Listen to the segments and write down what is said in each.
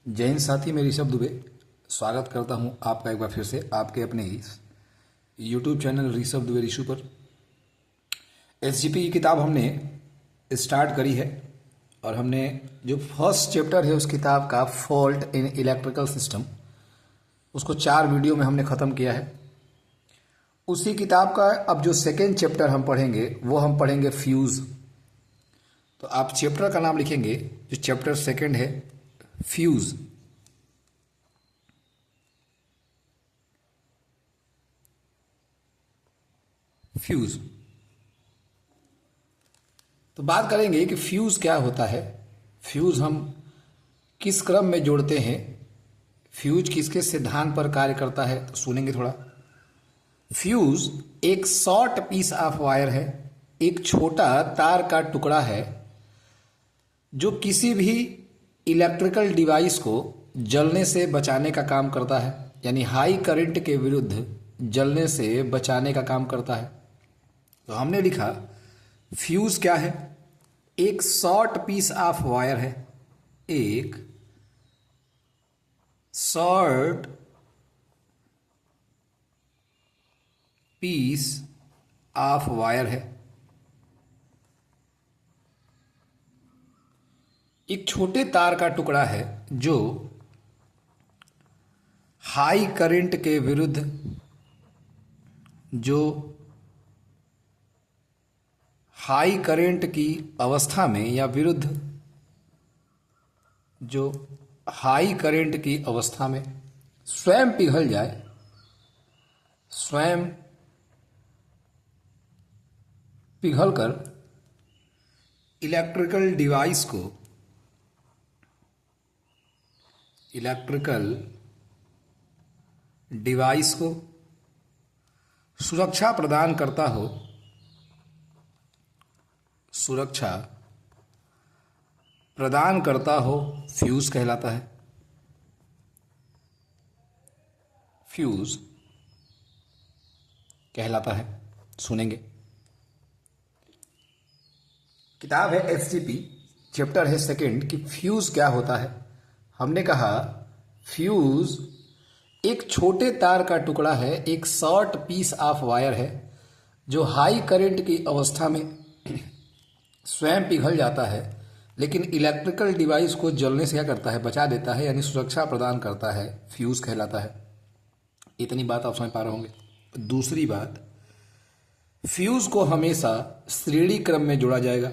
जय हिंद साथी, मैं ऋषभ दुबे स्वागत करता हूं आपका एक बार फिर से आपके अपने इस यूट्यूब चैनल ऋषभ दुबे ऋषु पर। एसजीपी की किताब हमने स्टार्ट करी है और हमने जो फर्स्ट चैप्टर है उस किताब का फॉल्ट इन इलेक्ट्रिकल सिस्टम उसको 4 वीडियो में हमने ख़त्म किया है। उसी किताब का अब जो सेकेंड चैप्टर हम पढ़ेंगे वो हम पढ़ेंगे फ्यूज़। तो आप चैप्टर का नाम लिखेंगे, जो चैप्टर सेकेंड है फ्यूज़। फ्यूज़ तो बात करेंगे कि फ्यूज़ क्या होता है, फ्यूज़ हम किस क्रम में जोड़ते हैं, फ्यूज किसके सिद्धांत पर कार्य करता है, तो सुनेंगे थोड़ा। फ्यूज एक शॉर्ट पीस ऑफ वायर है, एक छोटा तार का टुकड़ा है जो किसी भी इलेक्ट्रिकल डिवाइस को जलने से बचाने का काम करता है, यानी हाई करंट के विरुद्ध जलने से बचाने का काम करता है। तो हमने लिखा फ्यूज क्या है, एक शॉर्ट पीस ऑफ वायर है, एक शॉर्ट पीस ऑफ वायर है, एक छोटे तार का टुकड़ा है जो हाई करंट के विरुद्ध हाई करंट की अवस्था में या विरुद्ध जो हाई करंट की अवस्था में स्वयं पिघल जाए, स्वयं पिघलकर इलेक्ट्रिकल डिवाइस को सुरक्षा प्रदान करता हो, फ्यूज कहलाता है। फ्यूज कहलाता है, सुनेंगे। किताब है एसजीपी, चैप्टर है सेकंड कि फ्यूज क्या होता है। हमने कहा फ्यूज एक छोटे तार का टुकड़ा है, एक शॉर्ट पीस ऑफ वायर है जो हाई करंट की अवस्था में स्वयं पिघल जाता है, लेकिन इलेक्ट्रिकल डिवाइस को जलने से क्या करता है, बचा देता है, यानी सुरक्षा प्रदान करता है, फ्यूज कहलाता है। इतनी बात आप समझ पा रहे होंगे। दूसरी बात, फ्यूज को हमेशा श्रेणी क्रम में जोड़ा जाएगा।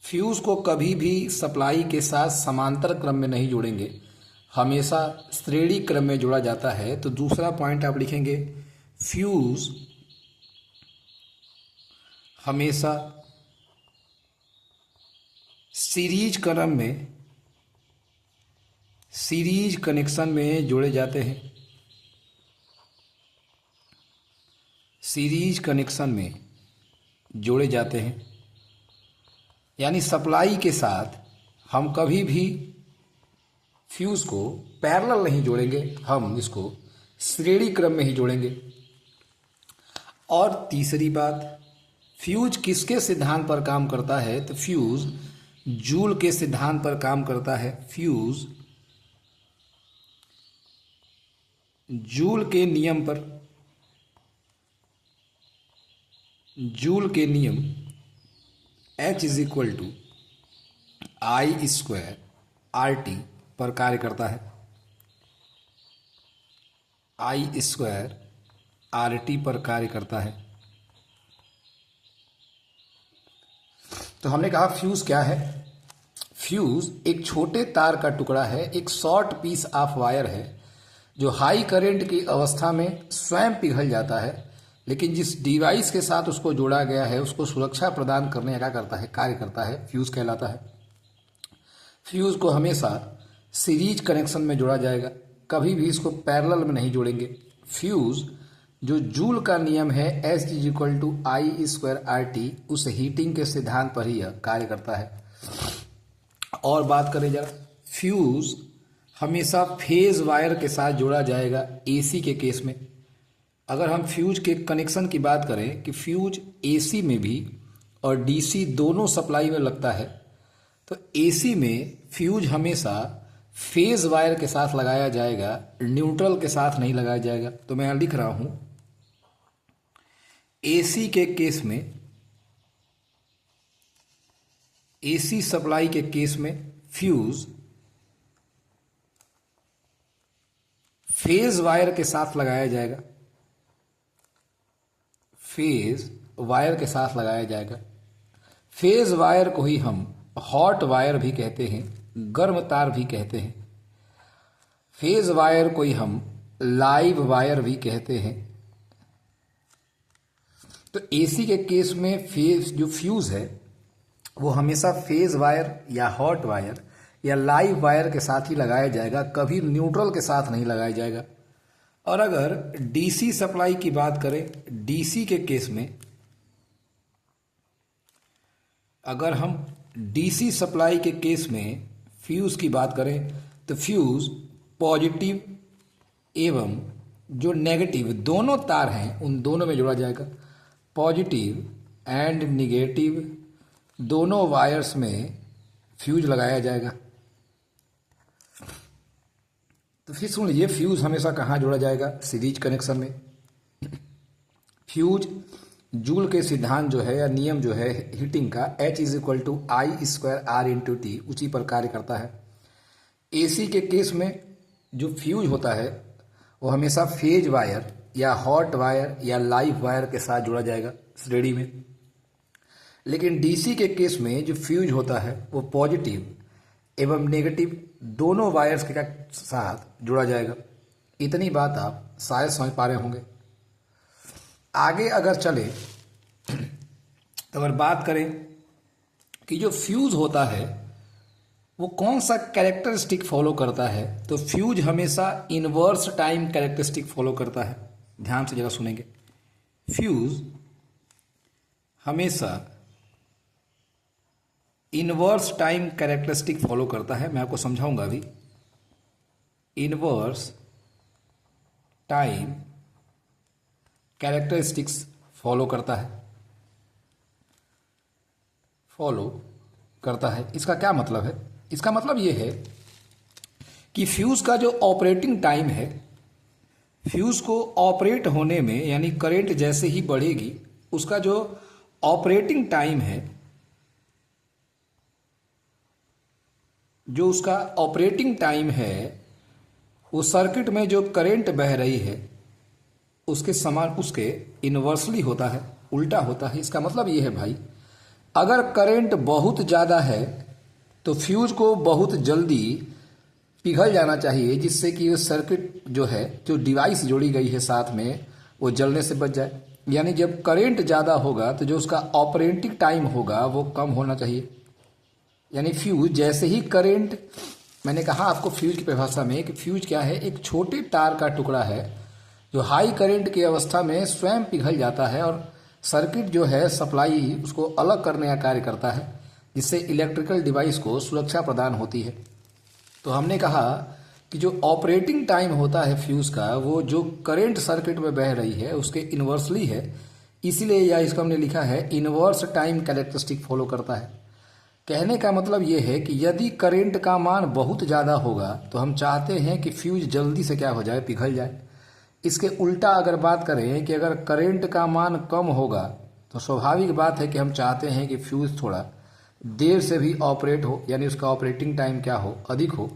फ्यूज को कभी भी सप्लाई के साथ समांतर क्रम में नहीं जोड़ेंगे, हमेशा श्रेणी क्रम में जोड़ा जाता है। तो दूसरा पॉइंट आप लिखेंगे, फ्यूज हमेशा सीरीज क्रम में, सीरीज कनेक्शन में जोड़े जाते हैं, सीरीज कनेक्शन में जोड़े जाते हैं, यानी सप्लाई के साथ हम कभी भी फ्यूज को पैरेलल नहीं जोड़ेंगे, हम इसको श्रेणी क्रम में ही जोड़ेंगे। और तीसरी बात, फ्यूज किसके सिद्धांत पर काम करता है, तो फ्यूज जूल के सिद्धांत पर काम करता है। फ्यूज जूल के नियम पर, जूल के नियम H = I² RT पर कार्य करता है, I² RT पर कार्य करता है। तो हमने कहा फ्यूज क्या है। फ्यूज एक छोटे तार का टुकड़ा है, एक शॉर्ट पीस ऑफ वायर है जो हाई करंट की अवस्था में स्वयं पिघल जाता है, लेकिन जिस डिवाइस के साथ उसको जोड़ा गया है उसको सुरक्षा प्रदान करने का करता है, कार्य करता है, फ्यूज कहलाता है। फ्यूज को हमेशा सीरीज कनेक्शन में जोड़ा जाएगा, कभी भी इसको पैरेलल में नहीं जोड़ेंगे। फ्यूज जो जूल का नियम है H = I² RT, उस हीटिंग के सिद्धांत पर ही यह कार्य करता है। और बात करें जरा, फ्यूज हमेशा फेज वायर के साथ जोड़ा जाएगा एसी के केस में। अगर हम फ्यूज के कनेक्शन की बात करें कि फ्यूज एसी में भी और डीसी दोनों सप्लाई में लगता है, तो एसी में फ्यूज हमेशा फेज वायर के साथ लगाया जाएगा, न्यूट्रल के साथ नहीं लगाया जाएगा। तो मैं यहां लिख रहा हूं एसी के केस में, एसी सप्लाई के केस में फ्यूज फेज वायर के साथ लगाया जाएगा, फेज वायर के साथ लगाया जाएगा। फेज वायर को ही हम हॉट वायर भी कहते हैं, गर्म तार भी कहते हैं। फेज वायर को ही हम लाइव वायर भी कहते हैं। तो एसी के केस में फेज जो फ्यूज है वो हमेशा फेज वायर या हॉट वायर या लाइव वायर के साथ ही लगाया जाएगा, कभी न्यूट्रल के साथ नहीं लगाया जाएगा। और अगर डीसी सप्लाई की बात करें, डीसी के केस में अगर हम डीसी सप्लाई के केस में फ्यूज की बात करें तो फ्यूज पॉजिटिव एवं जो नेगेटिव दोनों तार हैं उन दोनों में जोड़ा जाएगा। पॉजिटिव एंड निगेटिव दोनों वायर्स में फ्यूज लगाया जाएगा। तो फिर सुन लीजिए, फ्यूज हमेशा कहाँ जोड़ा जाएगा? सीरीज कनेक्शन में। फ्यूज जूल के सिद्धांत जो है या नियम जो है हीटिंग का, H = I² R/T, उसी पर कार्य करता है। एसी के केस में जो फ्यूज होता है वो हमेशा फेज वायर या हॉट वायर या लाइव वायर के साथ जोड़ा जाएगा श्रेणी में। लेकिन डीसी के केस में जो फ्यूज होता है वो पॉजिटिव एवं नेगेटिव दोनों वायर्स के साथ जुड़ा जाएगा। इतनी बात आप शायद समझ पा रहे होंगे। आगे अगर चले तो अगर बात करें कि जो फ्यूज होता है वो कौन सा कैरेक्टरिस्टिक फॉलो करता है, तो फ्यूज हमेशा इनवर्स टाइम कैरेक्टरिस्टिक फॉलो करता है। ध्यान से जरा सुनेंगे। फ्यूज हमेशा इनवर्स टाइम कैरेक्टरिस्टिक फॉलो करता है। मैं आपको समझाऊंगा अभी। इनवर्स टाइम कैरेक्टरिस्टिक्स फॉलो करता है, फॉलो करता है। इसका क्या मतलब है? इसका मतलब यह है कि फ्यूज का जो ऑपरेटिंग टाइम है, फ्यूज को ऑपरेट होने में यानी करंट जैसे ही बढ़ेगी उसका जो ऑपरेटिंग टाइम है, जो उसका ऑपरेटिंग टाइम है वो सर्किट में जो करंट बह रही है उसके समान, उसके इन्वर्सली होता है, उल्टा होता है। इसका मतलब ये है भाई, अगर करंट बहुत ज़्यादा है तो फ्यूज को बहुत जल्दी पिघल जाना चाहिए, जिससे कि वो सर्किट जो है, जो डिवाइस जोड़ी गई है साथ में, वो जलने से बच जाए। यानी जब करंट ज़्यादा होगा तो जो उसका ऑपरेटिंग टाइम होगा वो कम होना चाहिए। यानी फ्यूज जैसे ही करंट, मैंने कहा आपको फ्यूज की परिभाषा में कि फ्यूज क्या है, एक छोटे तार का टुकड़ा है जो हाई करंट की अवस्था में स्वयं पिघल जाता है और सर्किट जो है सप्लाई उसको अलग करने का कार्य करता है, जिससे इलेक्ट्रिकल डिवाइस को सुरक्षा प्रदान होती है। तो हमने कहा कि जो ऑपरेटिंग टाइम होता है फ्यूज का, वो जो करंट सर्किट में बह रही है उसके इन्वर्सली है, इसीलिए या इसको हमने लिखा है इनवर्स टाइम कैरेक्टरिस्टिक फॉलो करता है। कहने का मतलब ये है कि यदि करंट का मान बहुत ज़्यादा होगा तो हम चाहते हैं कि फ्यूज जल्दी से क्या हो जाए, पिघल जाए। इसके उल्टा अगर बात करें कि अगर करंट का मान कम होगा तो स्वाभाविक बात है कि हम चाहते हैं कि फ्यूज थोड़ा देर से भी ऑपरेट हो, यानी उसका ऑपरेटिंग टाइम क्या हो, अधिक हो।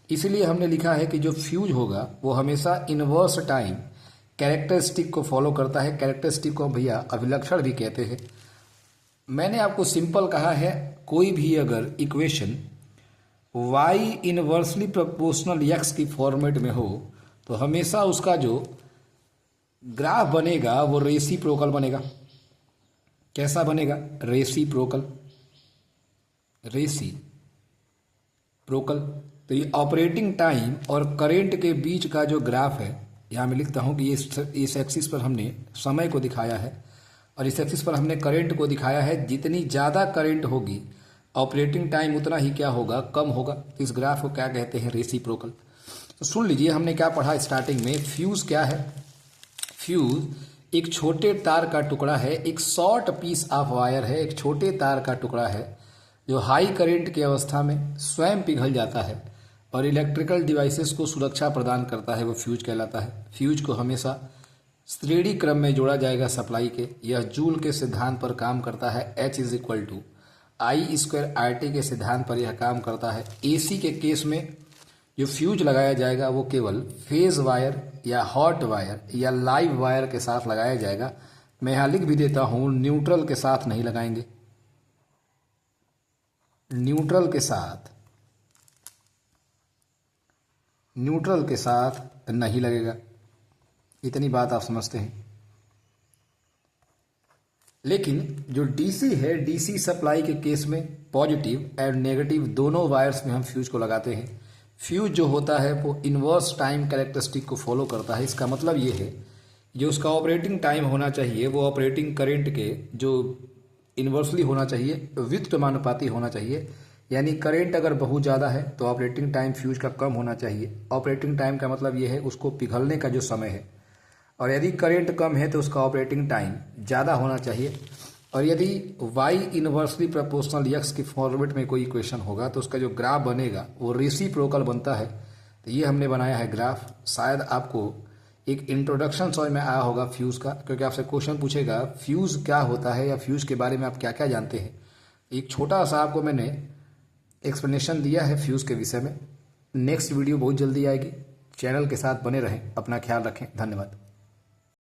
इसलिए हमने लिखा है कि जो फ्यूज होगा वो हमेशा इनवर्स टाइम कैरेक्टरिस्टिक को फॉलो करता है। कैरेक्टरिस्टिक को भैया अभिलक्षण भी कहते हैं। मैंने आपको सिंपल कहा है, कोई भी अगर equation y inversely proportional x की फॉर्मेट में हो तो हमेशा उसका जो ग्राफ बनेगा वो रेसिप्रोकल बनेगा। कैसा बनेगा? Reciprocal, reciprocal. तो ये ऑपरेटिंग टाइम और करंट के बीच का जो ग्राफ है, यहाँ मैं लिखता हूँ कि इस एक्सिस पर हमने समय को दिखाया है और इस एक्सिस पर हमने करंट को दिखाया है। जितनी ज़्यादा करंट होगी ऑपरेटिंग टाइम उतना ही क्या होगा, कम होगा। तो इस ग्राफ को क्या कहते हैं? रेसिप्रोकल। तो सुन लीजिए, हमने क्या पढ़ा स्टार्टिंग में। फ्यूज क्या है? फ्यूज एक छोटे तार का टुकड़ा है, एक शॉर्ट पीस ऑफ वायर है, एक छोटे तार का टुकड़ा है जो हाई करंट की अवस्था में स्वयं पिघल जाता है और इलेक्ट्रिकल डिवाइसेस को सुरक्षा प्रदान करता है वो फ्यूज कहलाता है। फ्यूज को हमेशा श्रेणी क्रम में जोड़ा जाएगा सप्लाई के। यह जूल के सिद्धांत पर काम करता है। H is equal to I² RT के सिद्धांत पर यह काम करता है। AC के केस में जो फ्यूज लगाया जाएगा वो केवल फेज वायर या हॉट वायर या लाइव वायर के साथ लगाया जाएगा। मैं यहाँ लिख भी देता हूँ, न्यूट्रल के साथ नहीं लगाएंगे, न्यूट्रल के साथ नहीं लगेगा। इतनी बात आप समझते हैं। लेकिन जो डीसी है, डीसी सप्लाई के केस में पॉजिटिव एंड नेगेटिव दोनों वायर्स में हम फ्यूज को लगाते हैं। फ्यूज जो होता है वो इन्वर्स टाइम कैरेक्टरिस्टिक को फॉलो करता है। इसका मतलब ये है जो उसका ऑपरेटिंग टाइम होना चाहिए वो ऑपरेटिंग करंट के जो इन्वर्सली होना चाहिए, व्युत्क्रमानुपाती होना चाहिए। यानी करंट अगर बहुत ज़्यादा है तो ऑपरेटिंग टाइम फ्यूज का कम होना चाहिए। ऑपरेटिंग टाइम का मतलब ये है उसको पिघलने का जो समय है। और यदि करंट कम है तो उसका ऑपरेटिंग टाइम ज़्यादा होना चाहिए। और यदि y इनवर्सली प्रोपोर्शनल x के फॉर्मेट में कोई इक्वेशन होगा तो उसका जो ग्राफ बनेगा वो रेसिप्रोकल बनता है। तो ये हमने बनाया है ग्राफ। शायद आपको एक इंट्रोडक्शन समझ में आया होगा फ्यूज का, क्योंकि आपसे क्वेश्चन पूछेगा फ्यूज क्या होता है या फ्यूज के बारे में आप क्या क्या जानते हैं। एक छोटा सा आपको मैंने एक्सप्लेनेशन दिया है फ्यूज के विषय में। नेक्स्ट वीडियो बहुत जल्दी आएगी। चैनल के साथ बने रहें, अपना ख्याल रखें। धन्यवाद।